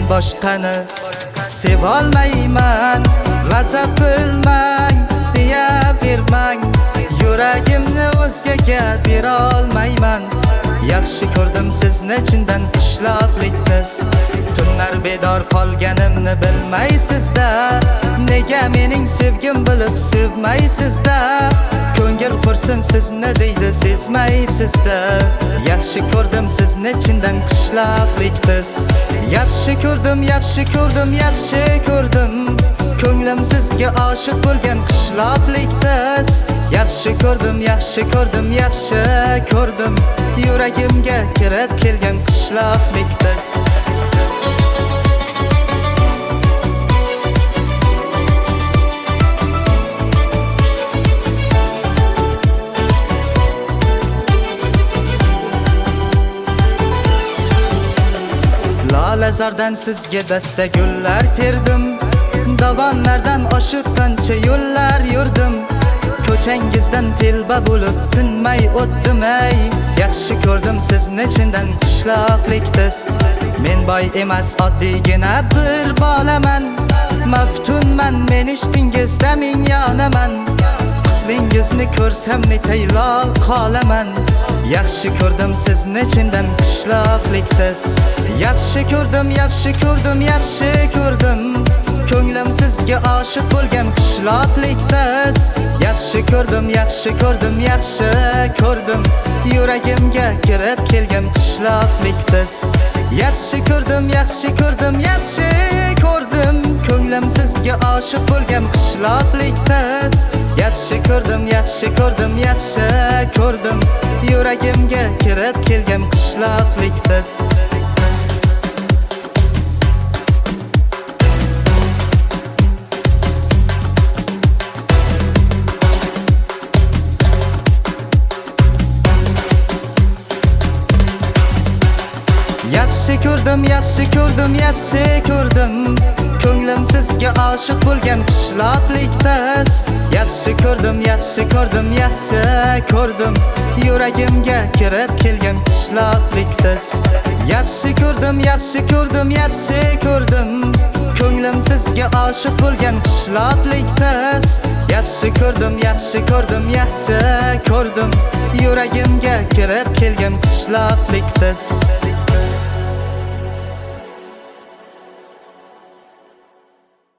boshqani sevolmayman. G'azab qilmang, deyavermang, yuragimni o'zgaga bera olmayman. Yaxshi ko'rdim sizni chindan qishloqlikmiz. Tunlar bedor qolganimni bilmaysizda, nega mening sevgim bilib sevmaysizda? Ko'ngil qursin sizni deydi sezmaysizda. Yaxshi ko'rdim sizni chindan qishloqlikmiz. Yaxshi ko'rdim, yaxshi ko'rdim, yaxshi ko'rdim. Ko'nglim sizga oshiq bo'lgan qishloqlikmiz. Yaxshi ko'rdim, yaxshi ko'rdim, yaxshi ko'rdim. Yuragimga kirib kelgan qishloqlikmiz. Lalazordan sizga dasta gullar terdim. Dovonlardan oshib qancha yo'llar yurdim. Ko'changizdan telba bo'lib tinmay o'tdim ey. Yaxshi ko'rdim sizni chindan qishloqlikmiz. Men boy emas oddiygina bir bolaman. Maftunman men ishtingizda men yonaman. Qizlingizni ko'rsam netaylol qolaman. Yaxshi ko'rdim sizni chindan qishloqlikmiz. Yaxshi ko'rdim, yaxshi ko'rdim, yaxshi ko'rdim. Ko'nglim sizga oshiq bo'lgan qishloqlikmiz. Yaxshi ko'rdim, yaxshi ko'rdim, yaxshi ko'rdim. Yuragimga kirib kelgan qishloqlikmiz. Yaxshi ko'rdim, yaxshi ko'rdim, yaxshi ko'rdim. Ko'nglim sizga oshiq bo'lgan qishloqlikmiz. Yaxshi ko'rdim, yaxshi ko'rdim, yaxshi ko'rdim. Yuragimga kirib kelgan qishloqlikmiz. Yaxshi ko'rdim, yaxshi ko'rdim, yaxshi ko'rdim. Ko'nglim sizga oshiq bo'lgan qishloqlikmiz. Yaxshi ko'rdim, yaxshi ko'rdim, yaxshi ko'rdim. Yuragimga kirib kelgan qishloqlikmiz. Yaxshi ko'rdim, yaxshi ko'rdim, yaxshi ko'rdim. Ko'nglim sizga oshiq bo'lgan qishloqlikmiz. Yaxshi ko'rdim, yaxshi ko'rdim, yaxshi ko'rdim. Yuragimga kirib kelgan qishloqlikmiz.